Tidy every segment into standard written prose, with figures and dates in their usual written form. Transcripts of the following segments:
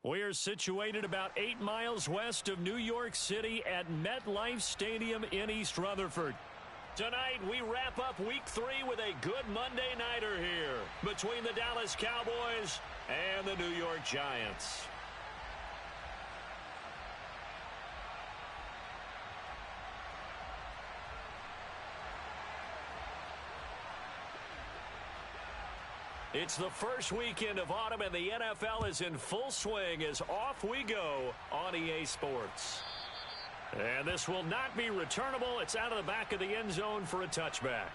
We are situated about 8 miles west of New York City at MetLife Stadium in East Rutherford. Tonight, we wrap up Week 3 with a good Monday nighter here between the Dallas Cowboys and the New York Giants. It's the first weekend of autumn, and the NFL is in full swing as off we go on EA Sports. And this will not be returnable. It's out of the back of the end zone for a touchback.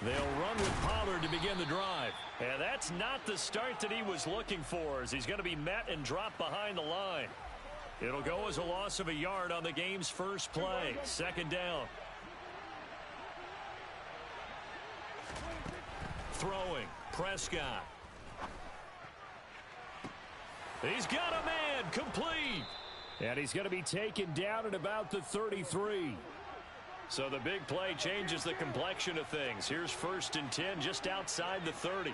They'll run with Pollard to begin the drive. And that's not the start that he was looking for, as he's going to be met and dropped behind the line. It'll go as a loss of a yard on the game's first play. Second down. Throwing, Prescott. He's got a man, complete. And he's going to be taken down at about the 33. So the big play changes the complexion of things. Here's 1st and 10 just outside the 30.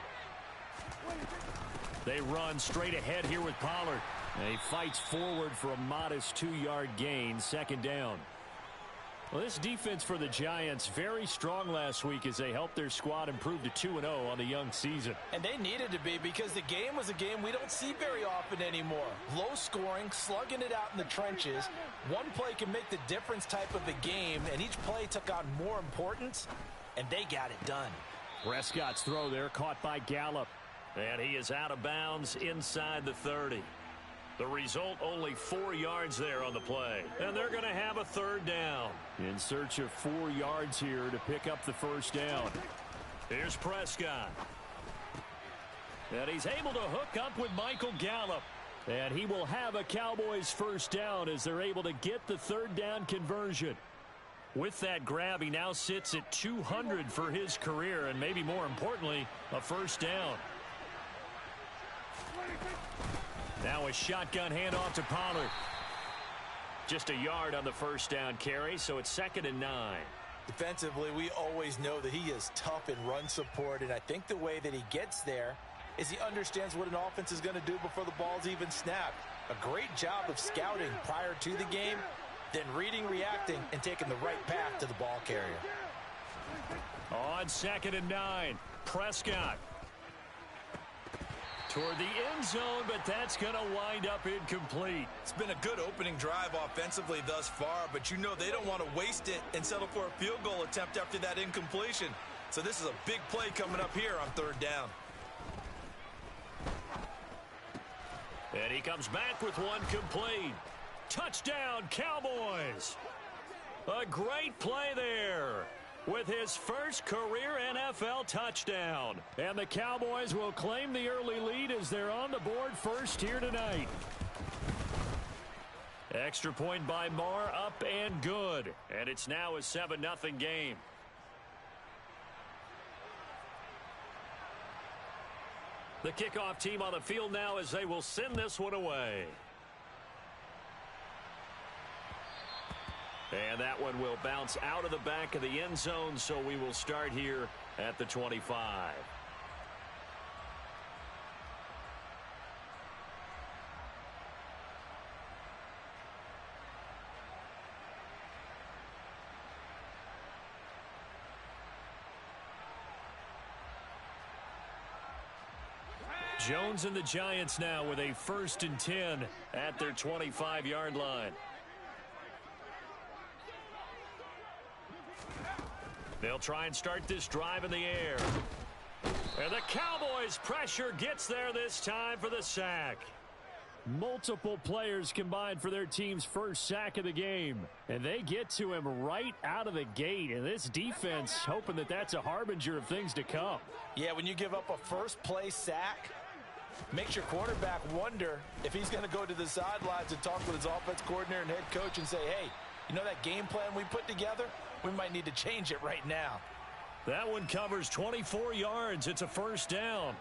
They run straight ahead here with Pollard. And he fights forward for a modest 2-yard gain, second down. Well, this defense for the Giants, very strong last week as they helped their squad improve to 2-0 on the young season. And they needed to be, because the game was a game we don't see very often anymore. Low scoring, slugging it out in the trenches. One play can make the difference type of a game, and each play took on more importance, and they got it done. Prescott's throw there caught by Gallup. And he is out of bounds inside the 30. The result, only 4 yards there on the play. And they're going to have a third down. In search of 4 yards here to pick up the first down. Here's Prescott. And he's able to hook up with Michael Gallup. And he will have a Cowboys first down as they're able to get the third down conversion. With that grab, he now sits at 200 for his career, and maybe more importantly, a first down. Now a shotgun handoff to Pollard. Just a yard on the first down carry, so it's 2nd and 9. Defensively, we always know that he is tough in run support, and I think the way that he gets there is he understands what an offense is going to do before the ball's even snapped. A great job of scouting prior to the game, then reading, reacting, and taking the right path to the ball carrier. On 2nd and 9, Prescott. Toward the end zone, but that's going to wind up incomplete. It's been a good opening drive offensively thus far, but you know they don't want to waste it and settle for a field goal attempt after that incompletion. So this is a big play coming up here on 3rd down. And he comes back with one complete. Touchdown, Cowboys. A great play there with his first career NFL touchdown. And the Cowboys will claim the early lead as they're on the board first here tonight. Extra point by Marr, up and good. And it's now a 7-0 game. The kickoff team on the field now as they will send this one away. And that one will bounce out of the back of the end zone, so we will start here at the 25. Jones and the Giants now with a 1st and 10 at their 25-yard line. They'll try and start this drive in the air. And the Cowboys' pressure gets there this time for the sack. Multiple players combined for their team's first sack of the game. And they get to him right out of the gate. And this defense hoping that that's a harbinger of things to come. Yeah, when you give up a first-play sack, makes your quarterback wonder if he's going to go to the sidelines and talk with his offense coordinator and head coach and say, hey, you know that game plan we put together? We might need to change it right now. That one covers 24 yards. It's a first down.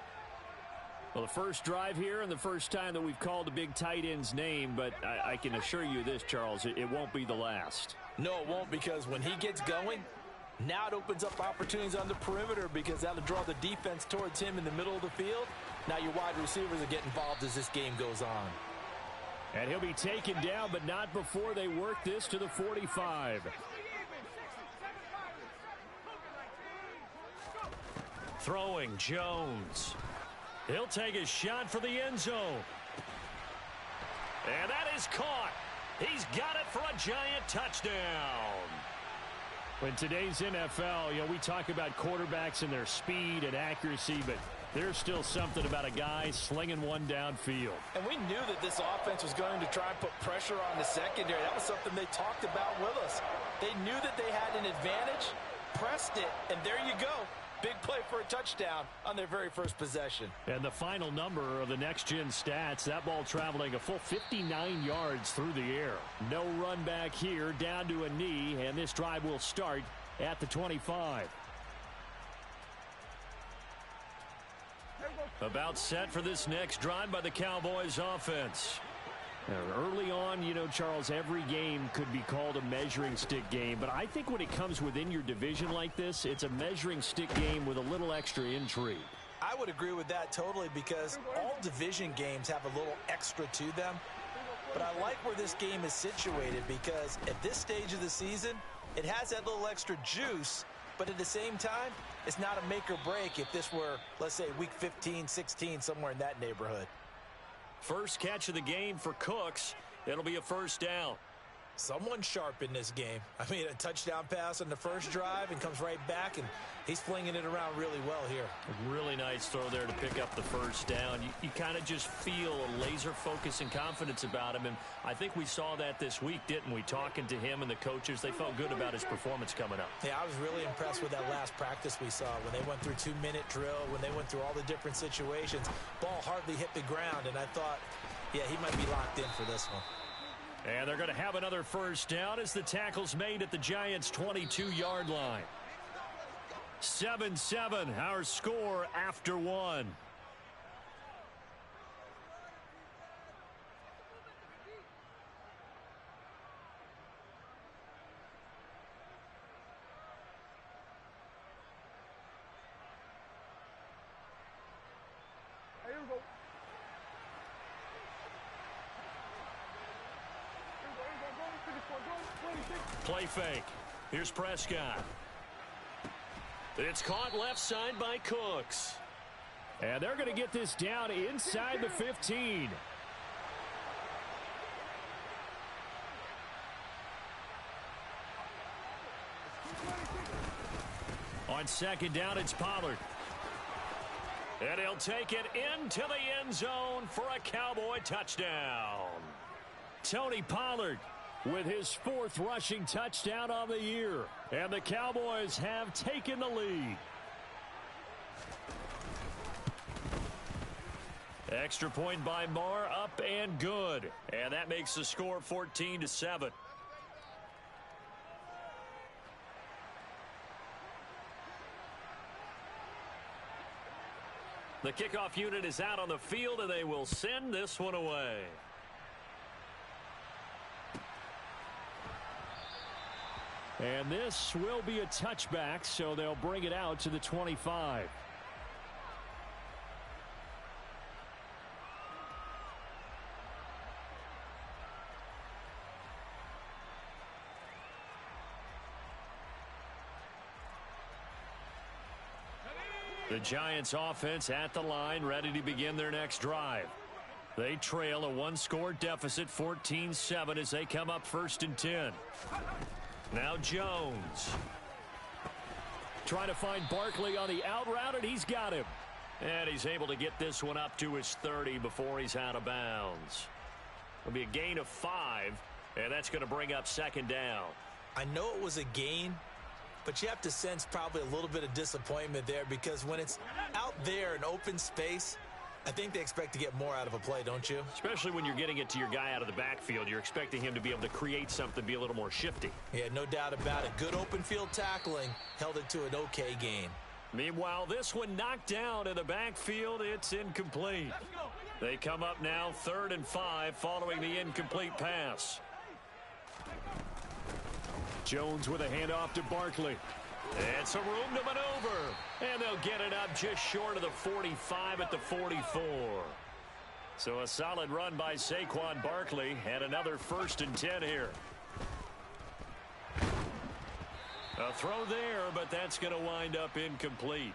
Well, the first drive here and the first time that we've called a big tight end's name, but I can assure you this, Charles, it won't be the last. No, it won't, because when he gets going, now it opens up opportunities on the perimeter because that'll draw the defense towards him in the middle of the field. Now your wide receivers are getting involved as this game goes on. And he'll be taken down, but not before they work this to the 45. Throwing Jones. He'll take a shot for the end zone. And that is caught. He's got it for a giant touchdown. In today's NFL, we talk about quarterbacks and their speed and accuracy, but there's still something about a guy slinging one downfield. And we knew that this offense was going to try and put pressure on the secondary. That was something they talked about with us. They knew that they had an advantage, pressed it, and there you go. Big play for a touchdown on their very first possession. And the final number of the next-gen stats, that ball traveling a full 59 yards through the air. No run back here, down to a knee, and this drive will start at the 25. About set for this next drive by the Cowboys offense. Early on, Charles, every game could be called a measuring stick game, but I think when it comes within your division like this, it's a measuring stick game with a little extra intrigue. I would agree with that totally, because all division games have a little extra to them. But I like where this game is situated because at this stage of the season, it has that little extra juice, but at the same time, it's not a make or break if this were, let's say, week 15, 16, somewhere in that neighborhood. First catch of the game for Cooks. It'll be a first down. Someone sharp in this game. I mean, a touchdown pass on the first drive and comes right back, and he's flinging it around really well here. A really nice throw there to pick up the first down. You kind of just feel a laser focus and confidence about him, and I think we saw that this week, didn't we? Talking to him and the coaches, they felt good about his performance coming up. Yeah, I was really impressed with that last practice we saw when they went through 2-minute drill, when they went through all the different situations. Ball hardly hit the ground, and I thought, yeah, he might be locked in for this one. And they're going to have another first down as the tackle's made at the Giants' 22-yard line. 7-7, our score after one. Play fake. Here's Prescott. It's caught left side by Cooks. And they're going to get this down inside the 15. On second down, it's Pollard. And he'll take it into the end zone for a Cowboy touchdown. Tony Pollard with his 4th rushing touchdown on the year. And the Cowboys have taken the lead. Extra point by Marr, up and good. And that makes the score 14-7. The kickoff unit is out on the field, and they will send this one away. And this will be a touchback, so they'll bring it out to the 25. The Giants offense at the line, ready to begin their next drive. They trail a 1-score deficit, 14-7, as they come up 1st and 10. Now Jones. Trying to find Barkley on the out route, and he's got him. And he's able to get this one up to his 30 before he's out of bounds. It'll be a gain of 5, and that's going to bring up 2nd down. I know it was a gain, but you have to sense probably a little bit of disappointment there, because when it's out there in open space, I think they expect to get more out of a play, don't you? Especially when you're getting it to your guy out of the backfield. You're expecting him to be able to create something, be a little more shifty. Yeah, no doubt about it. Good open field tackling held it to an okay gain. Meanwhile, this one knocked down in the backfield. It's incomplete. They come up now 3rd and 5 following the incomplete pass. Jones with a handoff to Barkley. It's a room to maneuver. And they'll get it up just short of the 45 at the 44. So a solid run by Saquon Barkley and another 1st and 10 here. A throw there, but that's going to wind up incomplete.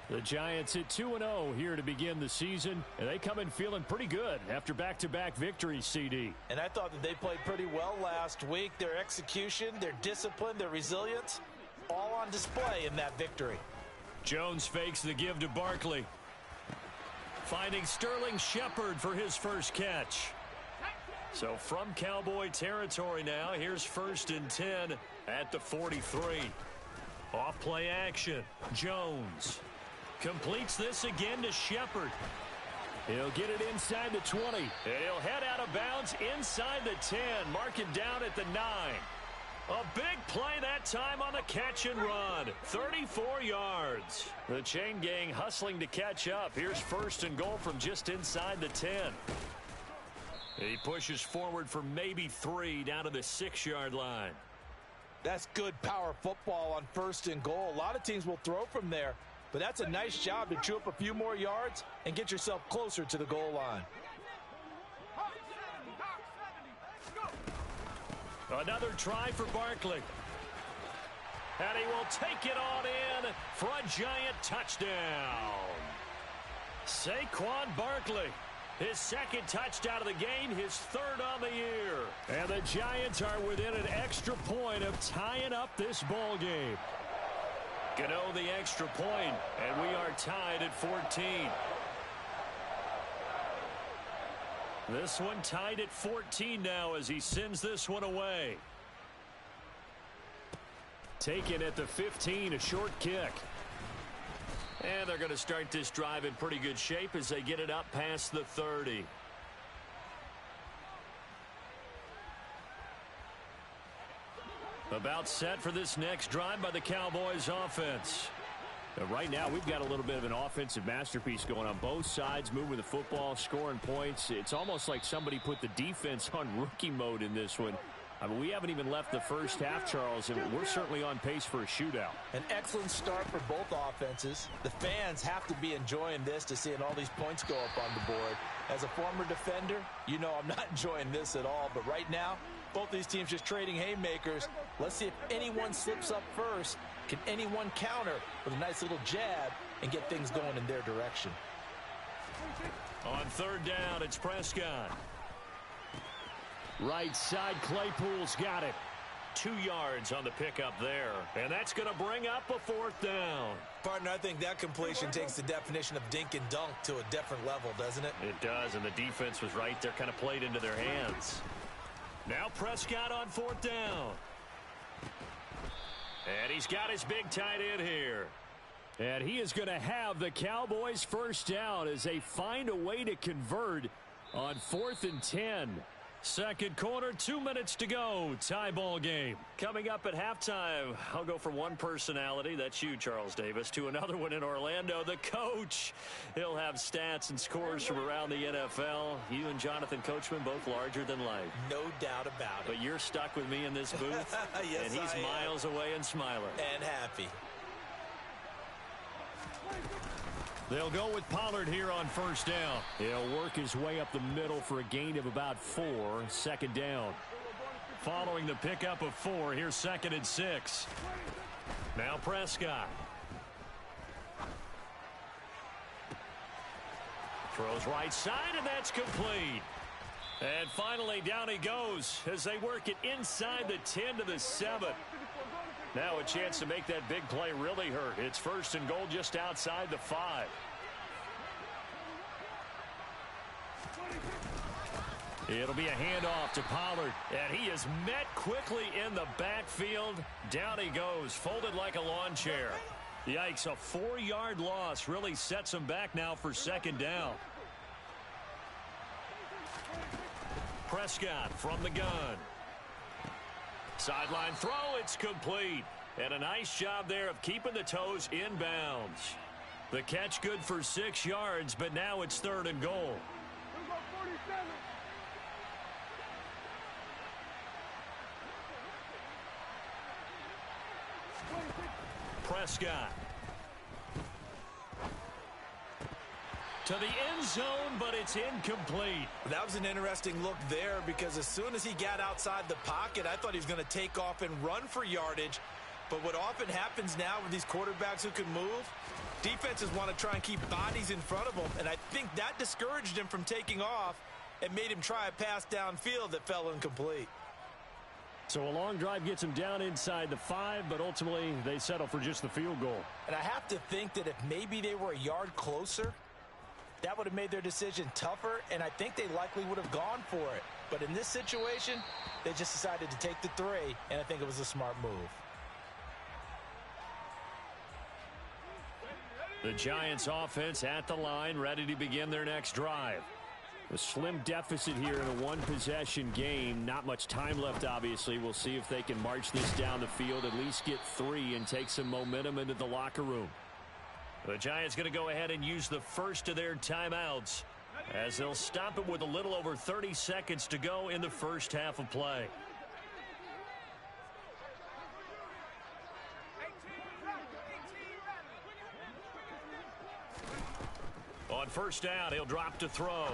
The Giants at 2-0 here to begin the season, and they come in feeling pretty good after back-to-back victories, CD. And I thought that they played pretty well last week. Their execution, their discipline, their resilience, all on display in that victory. Jones fakes the give to Barkley. Finding Sterling Shepard for his first catch. So from Cowboy territory now, here's 1st and 10 at the 43. Off play action. Jones completes this again to Shepard. He'll get it inside the 20. And he'll head out of bounds inside the 10. Marking down at the 9. A big play that time on the catch and run. 34 yards. The chain gang hustling to catch up. Here's 1st and goal from just inside the 10. He pushes forward for maybe 3 down to the 6-yard line. That's good power football on 1st and goal. A lot of teams will throw from there, but that's a nice job to chew up a few more yards and get yourself closer to the goal line. Another try for Barkley. And he will take it on in for a Giant touchdown. Saquon Barkley. His 2nd touchdown of the game, his 3rd on the year. And the Giants are within an extra point of tying up this ball game. Gano the extra point, and we are tied at 14. This one tied at 14 now as he sends this one away. Taken at the 15, a short kick. And they're going to start this drive in pretty good shape as they get it up past the 30. About set for this next drive by the Cowboys offense. Right now, we've got a little bit of an offensive masterpiece going on both sides, moving the football, scoring points. It's almost like somebody put the defense on rookie mode in this one. I mean, we haven't even left the first half, Charles, and we're certainly on pace for a shootout. An excellent start for both offenses. The fans have to be enjoying this to seeing all these points go up on the board. As a former defender, you know I'm not enjoying this at all. But right now, both these teams just trading haymakers. Let's see if anyone slips up first. Can anyone counter with a nice little jab and get things going in their direction? On 3rd down, it's Prescott. Right side, Claypool's got it. 2 yards on the pickup there. And that's going to bring up a 4th down. Partner, I think that completion takes the definition of dink and dunk to a different level, doesn't it? It does, and the defense was right there, kind of played into their hands. Now Prescott on 4th down. And he's got his big tight end here. And he is going to have the Cowboys' 1st down as they find a way to convert on 4th and 10. 2nd quarter, 2 minutes to go. Tie ball game. Coming up at halftime, I'll go from one personality, that's you, Charles Davis, to another one in Orlando, the coach. He'll have stats and scores from around the NFL. You and Jonathan Coachman both larger than life. No doubt about it. But you're stuck with me in this booth, yes, and he's miles away and smiling. And happy. They'll go with Pollard here on 1st down. He'll work his way up the middle for a gain of about 4. 2nd down. Following the pickup of 4, here's 2nd and 6. Now Prescott. Throws right side, and that's complete. And finally, down he goes as they work it inside the 10 to the 7. Now a chance to make that big play really hurt. It's 1st and goal just outside the 5. It'll be a handoff to Pollard, and he is met quickly in the backfield. Down he goes, folded like a lawn chair. Yikes, a 4-yard loss really sets him back now for 2nd down. Prescott from the gun. Sideline throw, it's complete. And a nice job there of keeping the toes in bounds. The catch good for 6 yards, but now it's 3rd and goal. Prescott. To the end zone, but it's incomplete. That was an interesting look there because as soon as he got outside the pocket, I thought he was going to take off and run for yardage. But what often happens now with these quarterbacks who can move, defenses want to try and keep bodies in front of them, and I think that discouraged him from taking off and made him try a pass downfield that fell incomplete. So a long drive gets him down inside the 5, but ultimately they settle for just the field goal. And I have to think that if maybe they were a yard closer, that would have made their decision tougher, and I think they likely would have gone for it. But in this situation, they just decided to take the 3, and I think it was a smart move. The Giants offense at the line, ready to begin their next drive. A slim deficit here in a one-possession game. Not much time left, obviously. We'll see if they can march this down the field, at least get 3, and take some momentum into the locker room. The Giants going to go ahead and use the first of their timeouts as they'll stop it with a little over 30 seconds to go in the first half of play. On first down, he'll drop to throw.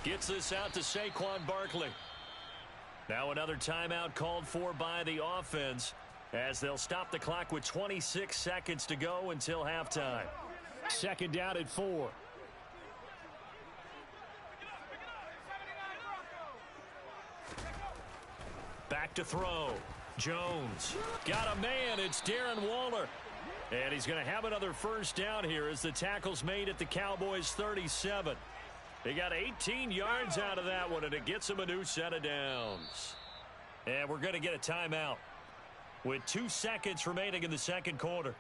Gets this out to Saquon Barkley. Now another timeout called for by the offense as they'll stop the clock with 26 seconds to go until halftime. 2nd down at 4. Back to throw. Jones. Got a man. It's Darren Waller. And he's going to have another first down here as the tackle's made at the Cowboys' 37. They got 18 yards out of that one, and it gets them a new set of downs. And we're going to get a timeout with 2 seconds remaining in the second quarter.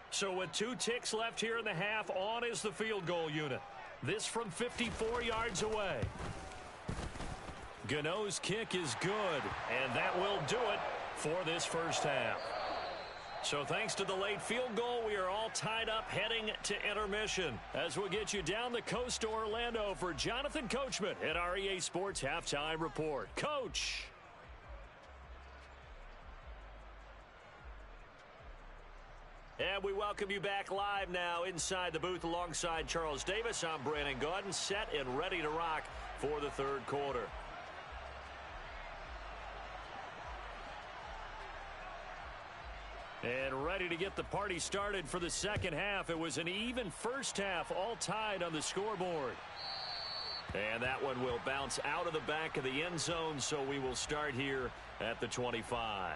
So with 2 ticks left here in the half, on is the field goal unit. This from 54 yards away. Gano's kick is good, and that will do it for this first half. So thanks to the late field goal, we are all tied up heading to intermission as we'll get you down the coast to Orlando for Jonathan Coachman at our EA Sports Halftime Report. Coach. And we welcome you back live now inside the booth alongside Charles Davis. I'm Brandon Gaudin, set and ready to rock for the third quarter. And ready to get the party started for the second half. It was an even first half, all tied on the scoreboard. And that one will bounce out of the back of the end zone, so we will start here at the 25.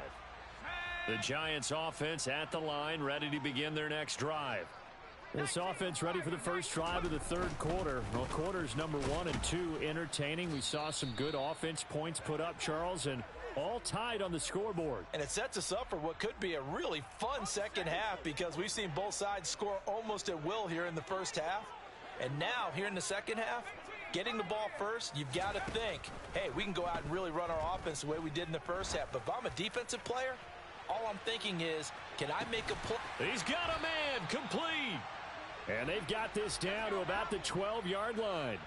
The Giants offense at the line, ready to begin their next drive. This offense ready for the first drive of the third quarter. Well, quarters number 1 and 2 entertaining. We saw some good offense points put up, Charles, and all tied on the scoreboard. And it sets us up for what could be a really fun second half because we've seen both sides score almost at will here in the first half. And now, here in the second half, getting the ball first, you've got to think, hey, we can go out and really run our offense the way we did in the first half. But if I'm a defensive player, all I'm thinking is, can I make a play? He's got a man, complete. And they've got this down to about the 12-yard line.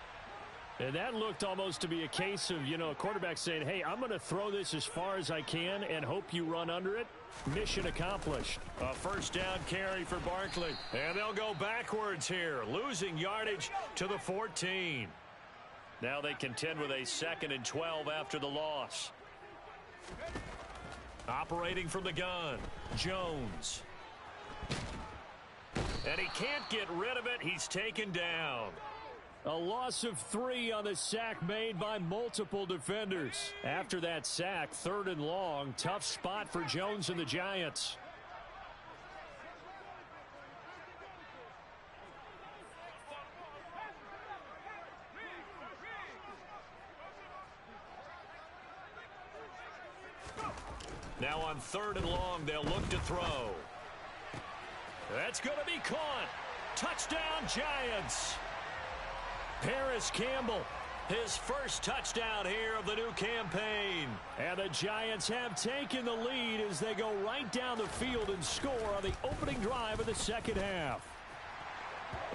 And that looked almost to be a case of, a quarterback saying, hey, I'm going to throw this as far as I can and hope you run under it. Mission accomplished. A first down carry for Barkley. And they'll go backwards here, losing yardage to the 14. Now they contend with a 2nd and 12 after the loss. Operating from the gun, Jones. And he can't get rid of it. He's taken down. A loss of 3 on the sack made by multiple defenders. After that sack, 3rd and long, tough spot for Jones and the Giants. Now on 3rd and long, they'll look to throw. That's going to be caught. Touchdown, Giants. Paris Campbell, his first touchdown here of the new campaign. And the Giants have taken the lead as they go right down the field and score on the opening drive of the second half.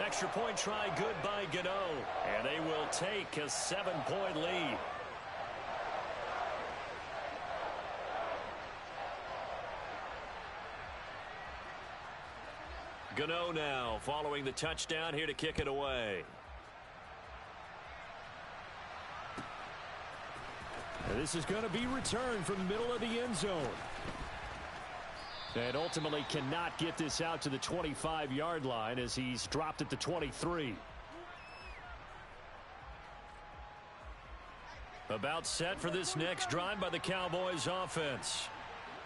Extra point try good by Gano, and they will take a 7-point lead. Gano now following the touchdown here to kick it away. And this is going to be returned from the middle of the end zone. And ultimately cannot get this out to the 25-yard line as he's dropped at the 23. About set for this next drive by the Cowboys offense.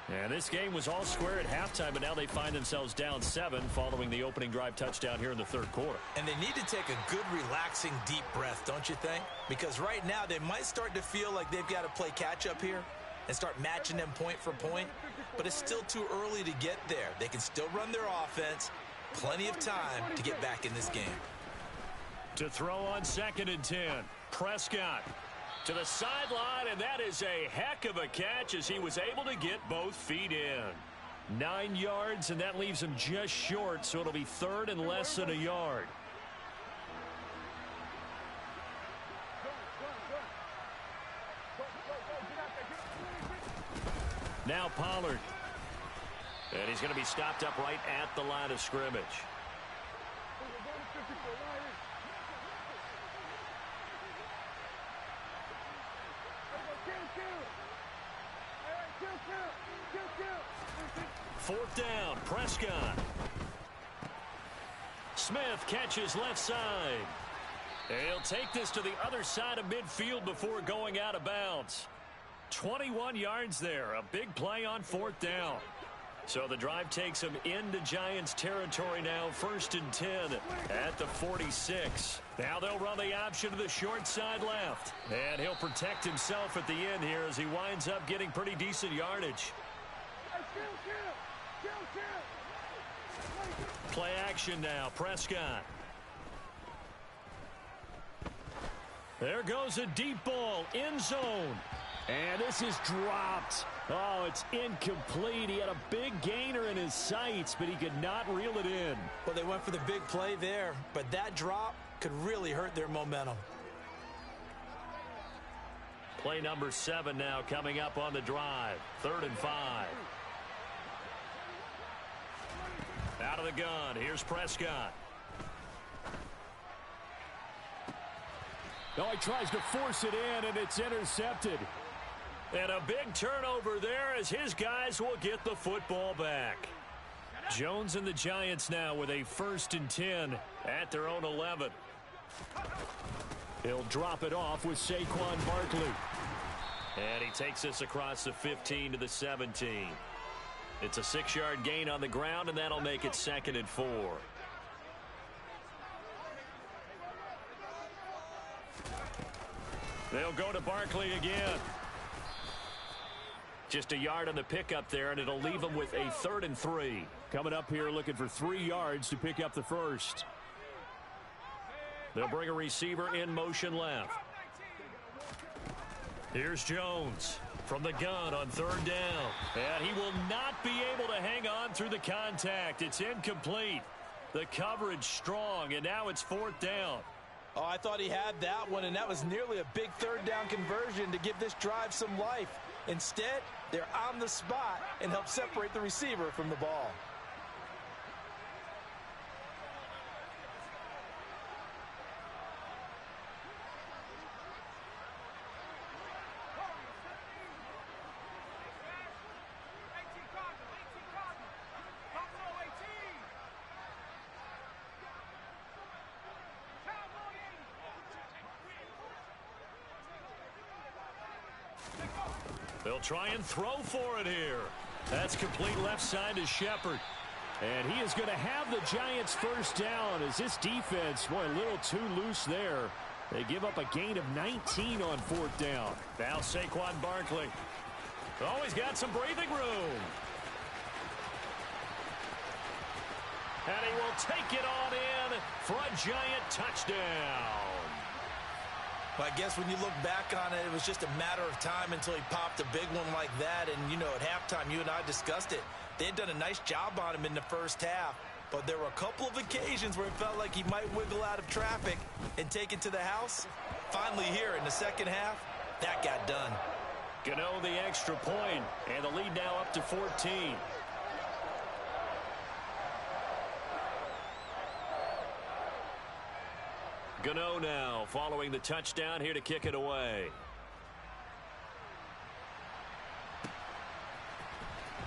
And this game was all square at halftime, but now they find themselves down 7 following the opening drive touchdown here in the third quarter. And they need to take a good, relaxing, deep breath, don't you think? Because right now they might start to feel like they've got to play catch-up here and start matching them point for point. But it's still too early to get there. They can still run their offense. Plenty of time to get back in this game. To throw on 2nd and 10. Prescott to the sideline, and that is a heck of a catch as he was able to get both feet in. 9 yards, and that leaves him just short, so it'll be 3rd and less than a yard. Now Pollard. And he's going to be stopped up right at the line of scrimmage. Fourth down, Prescott. Smith catches left side. He'll take this to the other side of midfield before going out of bounds. 21 yards there, a big play on 4th down. So the drive takes him into Giants territory now, 1st and 10 at the 46. Now they'll run the option to the short side left. And he'll protect himself at the end here as he winds up getting pretty decent yardage. Play action now, Prescott. There goes a deep ball, end zone. And this is dropped. Oh, it's incomplete. He had a big gainer in his sights, but he could not reel it in. Well, they went for the big play there, but that drop could really hurt their momentum. Play number 7 now coming up on the drive. 3rd and 5. Out of the gun, here's Prescott. Oh, he tries to force it in, and it's intercepted. And a big turnover there as his guys will get the football back. Jones and the Giants now with a 1st and 10 at their own 11. He'll drop it off with Saquon Barkley. And he takes this across the 15 to the 17. It's a 6-yard gain on the ground, and that'll make it 2nd and 4. They'll go to Barkley again. Just a yard on the pickup there, and it'll leave them with a 3rd and 3. Coming up here looking for 3 yards to pick up the first. They'll bring a receiver in motion left. Here's Jones from the gun on 3rd down. And he will not be able to hang on through the contact. It's incomplete. The coverage strong, and now it's 4th down. Oh, I thought he had that one, and that was nearly a big 3rd down conversion to give this drive some life. Instead, they're on the spot and help separate the receiver from the ball. They'll try and throw for it here. That's complete left side to Shepard. And he is going to have the Giants first down as this defense, boy, a little too loose there. They give up a gain of 19 on 4th down. Now Saquon Barkley. Oh, he's got some breathing room. And he will take it on in for a Giant touchdown. Well, I guess when you look back on it, it was just a matter of time until he popped a big one like that. And, you know, at halftime, you and I discussed it. They had done a nice job on him in the first half. But there were a couple of occasions where it felt like he might wiggle out of traffic and take it to the house. Finally here in the second half, that got done. Gano the extra point, and the lead now up to 14. Gano now following the touchdown here to kick it away.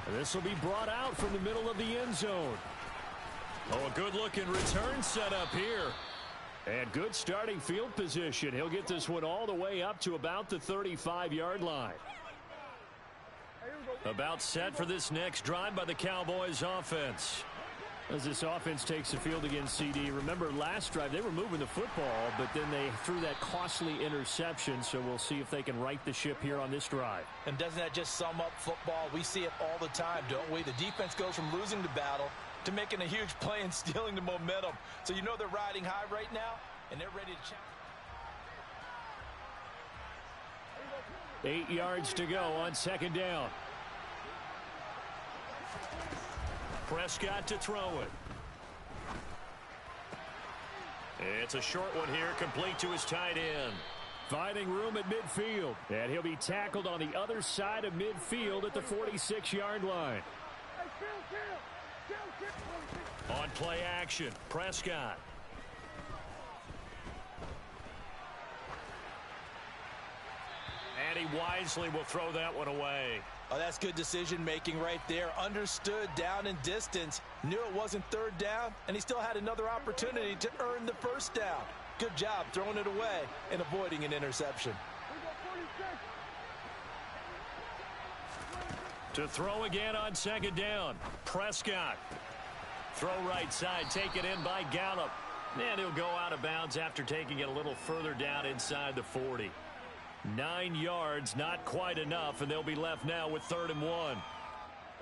And this will be brought out from the middle of the end zone. Oh, a good-looking return set up here. And good starting field position. He'll get this one all the way up to about the 35-yard line. About set for this next drive by the Cowboys offense. As this offense takes the field against CD, remember last drive they were moving the football, but then they threw that costly interception, so we'll see if they can right the ship here on this drive. And doesn't that just sum up football? We see it all the time, don't we? The defense goes from losing the battle to making a huge play and stealing the momentum. So you know they're riding high right now, and they're ready to challenge. 8 yards to go on second down. Prescott to throw it. It's a short one here, complete to his tight end. Finding room at midfield, and he'll be tackled on the other side of midfield at the 46-yard line. On play action, Prescott. And he wisely will throw that one away. Oh, that's good decision-making right there. Understood down and distance. Knew it wasn't third down, and he still had another opportunity to earn the first down. Good job throwing it away and avoiding an interception. To throw again on second down, Prescott. Throw right side, taken in by Gallup. And he'll go out of bounds after taking it a little further down inside the 40. 9 yards, not quite enough, and they'll be left now with 3rd and 1.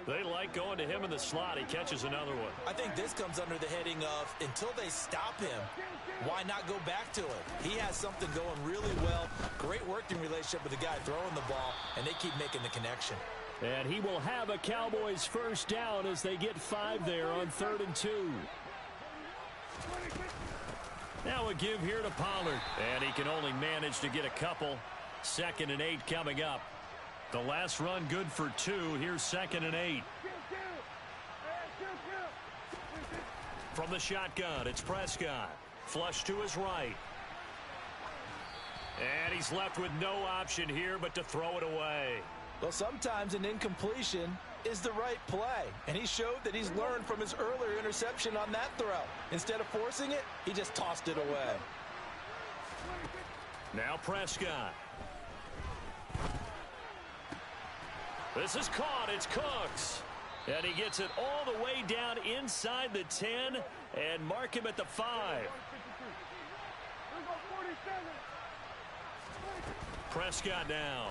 They like going to him in the slot. He catches another one. I think this comes under the heading of until they stop him, why not go back to it? He has something going really well. Great working relationship with the guy throwing the ball, and they keep making the connection. And he will have a Cowboys first down as they get 5 there on 3rd and 2. Now a give here to Pollard, and he can only manage to get a couple. 2nd and 8 coming up. The last run good for 2. Here's 2nd and 8. From the shotgun, it's Prescott. Flush to his right. And he's left with no option here but to throw it away. Well, sometimes an incompletion is the right play, and he showed that he's learned from his earlier interception on that throw. Instead of forcing it, he just tossed it away. Now Prescott. This is caught. It's Cooks. And he gets it all the way down inside the 10 and mark him at the 5. Prescott now.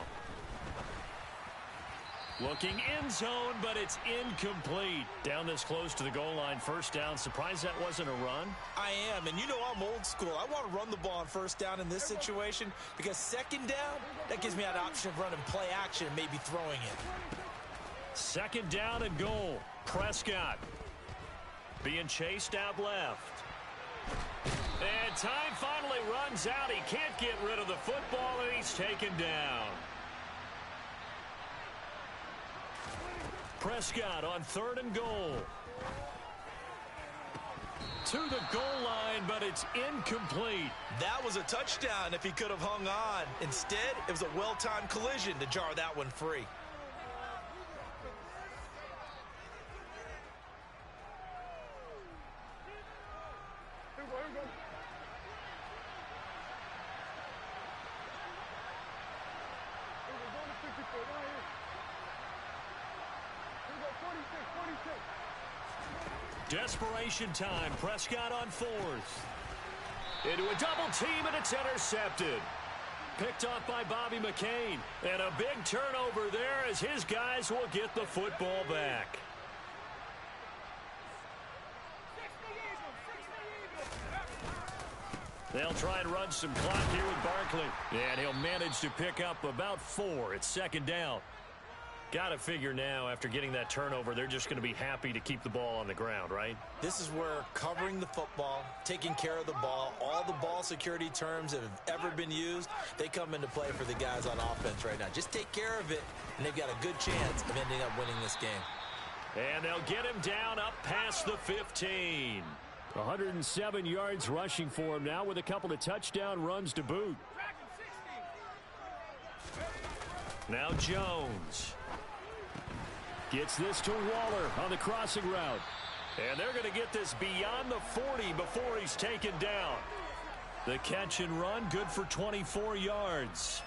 Looking end zone, but it's incomplete. Down this close to the goal line, first down. Surprised that wasn't a run? I am, and you know I'm old school. I want to run the ball on first down in this situation because second down, that gives me an option of running play action and maybe throwing it. 2nd down and goal. Prescott being chased out left. And time finally runs out. He can't get rid of the football, and he's taken down. Prescott on 3rd and goal. To the goal line, but it's incomplete. That was a touchdown if he could have hung on. Instead, it was a well-timed collision to jar that one free. Desperation time. Prescott on 4th. Into a double team, and it's intercepted. Picked off by Bobby McCain. And a big turnover there as his guys will get the football back. They'll try and run some clock here with Barkley. And he'll manage to pick up about 4. It's second down. Got to figure now, after getting that turnover, they're just going to be happy to keep the ball on the ground, right? This is where covering the football, taking care of the ball, all the ball security terms that have ever been used, they come into play for the guys on offense right now. Just take care of it, and they've got a good chance of ending up winning this game. And they'll get him down up past the 15. 107 yards rushing for him now with a couple of touchdown runs to boot. Now Jones. Gets this to Waller on the crossing route. And they're going to get this beyond the 40 before he's taken down. The catch and run, good for 24 yards.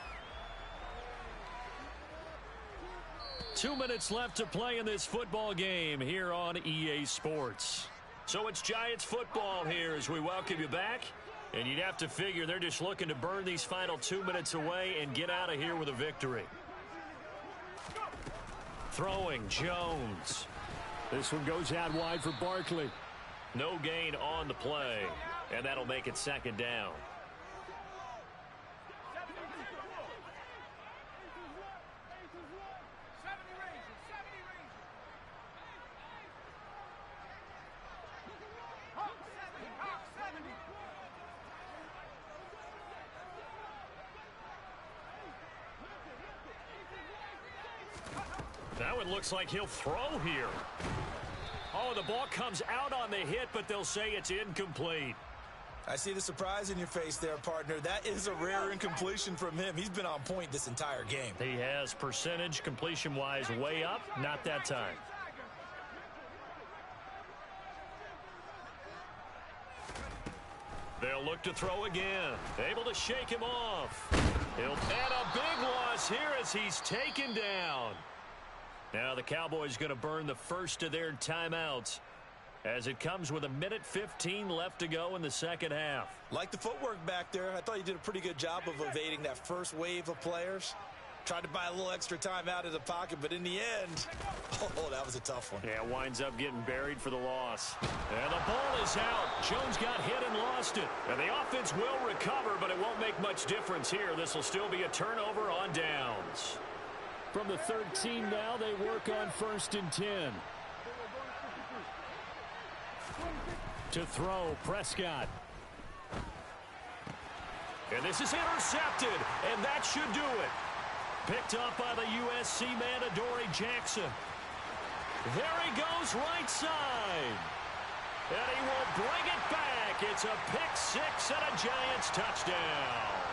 2 minutes left to play in this football game here on EA Sports. So it's Giants football here as we welcome you back. And you'd have to figure they're just looking to burn these final 2 minutes away and get out of here with a victory. Throwing, Jones. This one goes out wide for Barkley. No gain on the play, and that'll make it second down. Now it looks like he'll throw here. Oh, the ball comes out on the hit, but they'll say it's incomplete. I see the surprise in your face there, partner. That is a rare incompletion from him. He's been on point this entire game. He has percentage completion-wise way up, not that time. They'll look to throw again. Able to shake him off. He'll add a big loss here as he's taken down. Now the Cowboys going to burn the first of their timeouts as it comes with 1:15 left to go in the second half. Like the footwork back there, I thought he did a pretty good job of evading that first wave of players. Tried to buy a little extra time out of the pocket, but in the end, oh, that was a tough one. Yeah, winds up getting buried for the loss. And the ball is out. Jones got hit and lost it. And the offense will recover, but it won't make much difference here. This will still be a turnover on downs. From the 13 now, they work on 1st and 10. To throw, Prescott. And this is intercepted, and that should do it. Picked up by the USC man, Adoree Jackson. There he goes, right side. And he will bring it back. It's a pick six and a Giants touchdown.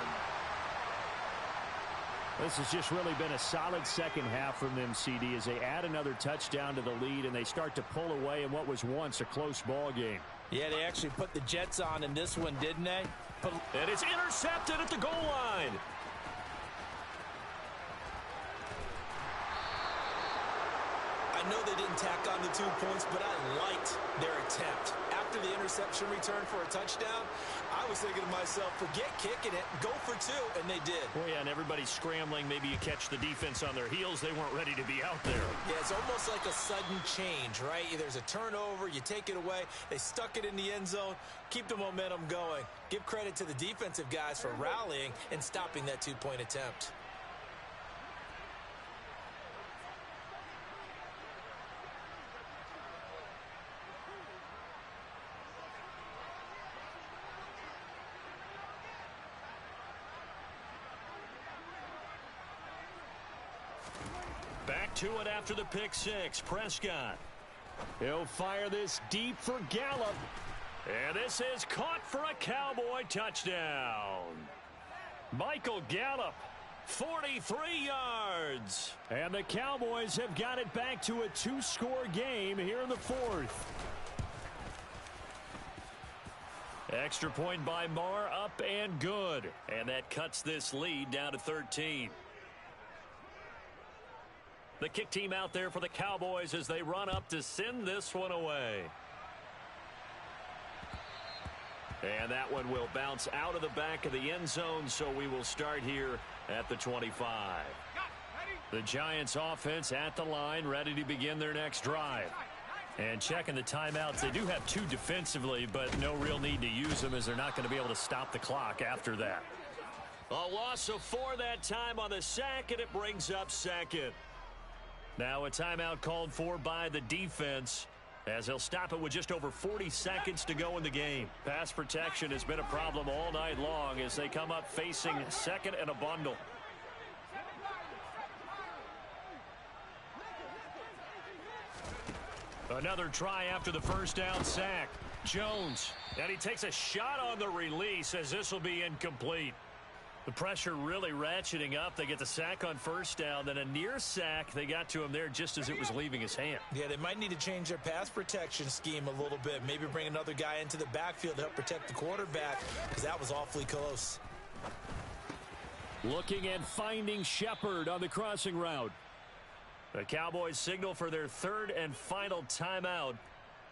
This has just really been a solid second half from them, CD, as they add another touchdown to the lead and they start to pull away in what was once a close ball game. Yeah, they actually put the Jets on in this one, didn't they? And it's intercepted at the goal line. I know they didn't tack on the 2 points, but I liked their attempt. After the interception return for a touchdown, I was thinking to myself, forget kicking it, go for 2, and they did. Well, yeah, and everybody's scrambling. Maybe you catch the defense on their heels. They weren't ready to be out there. Yeah, it's almost like a sudden change, right? There's a turnover, you take it away. They stuck it in the end zone. Keep the momentum going. Give credit to the defensive guys for rallying and stopping that 2-point attempt. Back to it after the pick six. Prescott. He'll fire this deep for Gallup. And this is caught for a Cowboy touchdown. Michael Gallup, 43 yards. And the Cowboys have got it back to a 2-score game here in the 4th. Extra point by Marr, up and good. And that cuts this lead down to 13. The kick team out there for the Cowboys as they run up to send this one away. And that one will bounce out of the back of the end zone, so we will start here at the 25. The Giants offense at the line, ready to begin their next drive. And checking the timeouts, they do have 2 defensively, but no real need to use them as they're not going to be able to stop the clock after that. A loss of 4 that time on the sack, and it brings up second. Now a timeout called for by the defense, as they'll stop it with just over 40 seconds to go in the game. Pass protection has been a problem all night long as they come up facing second and a bundle. Another try after the first down sack. Jones, and he takes a shot on the release as this will be incomplete. The pressure really ratcheting up. They get the sack on first down, then a near sack. They got to him there just as it was leaving his hand. Yeah, they might need to change their pass protection scheme a little bit. Maybe bring another guy into the backfield to help protect the quarterback, because that was awfully close. Looking and finding Shepard on the crossing route. The Cowboys signal for their 3rd and final timeout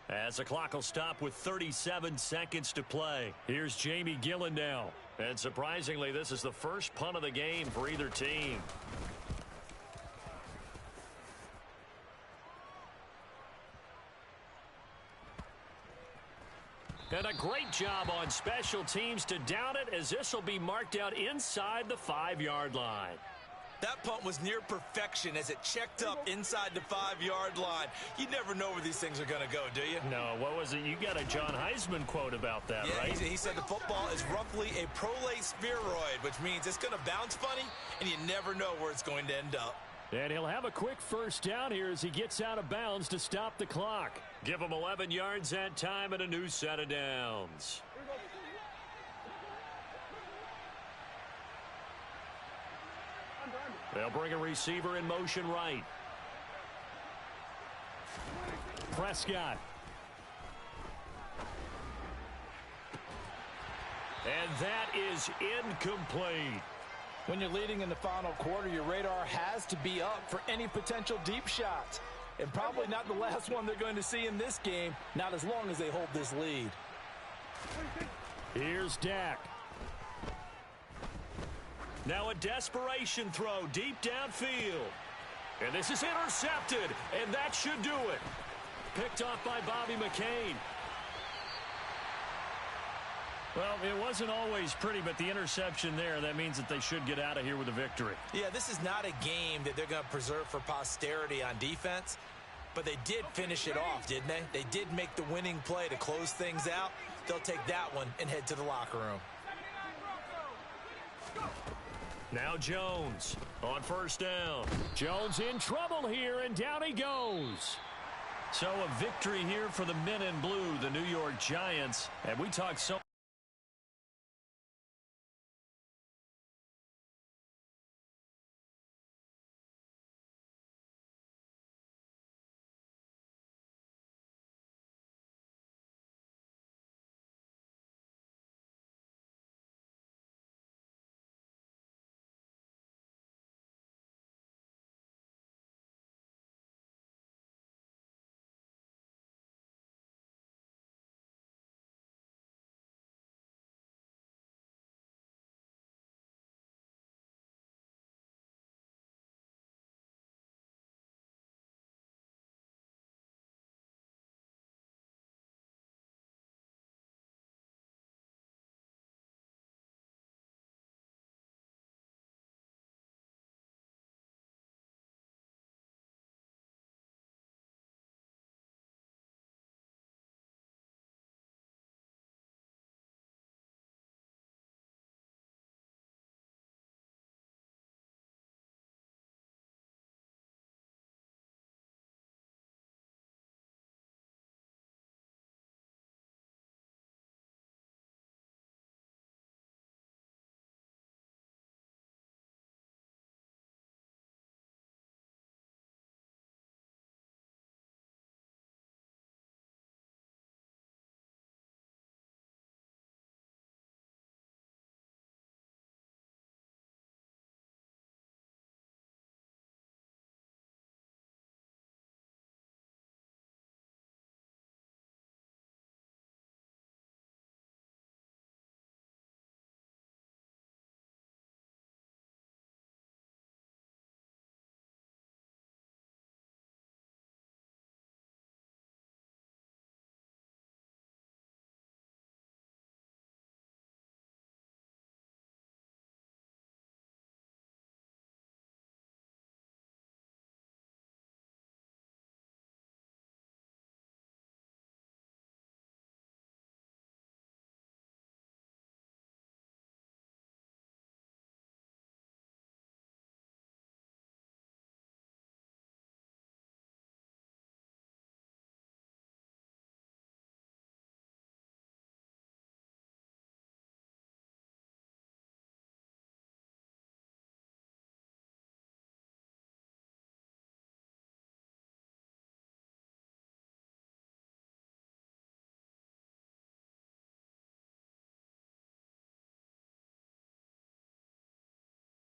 as the clock will stop with 37 seconds to play. Here's Jamie Gillen now. And surprisingly, this is the first punt of the game for either team. And a great job on special teams to down it, as this will be marked out inside the 5-yard line. That punt was near perfection as it checked up inside the 5-yard line. You never know where these things are going to go, do you? No, what was it? You got a John Heisman quote about that, yeah, right? He said the football is roughly a prolate spheroid, which means it's going to bounce funny, and you never know where it's going to end up. And he'll have a quick first down here as he gets out of bounds to stop the clock. Give him 11 yards that time and a new set of downs. They'll bring a receiver in motion right. Prescott. And that is incomplete. When you're leading in the final quarter, your radar has to be up for any potential deep shots. And probably not the last one they're going to see in this game, not as long as they hold this lead. Here's Dak. Now a desperation throw deep downfield. And this is intercepted, and that should do it. Picked off by Bobby McCain. Well, it wasn't always pretty, but the interception there, that means that they should get out of here with a victory. Yeah, this is not a game that they're going to preserve for posterity on defense, but they did finish it off, didn't they? They did make the winning play to close things out. They'll take that one and head to the locker room. Now Jones on first down. Jones in trouble here, and down he goes. So a victory here for the men in blue, the New York Giants. And we talked so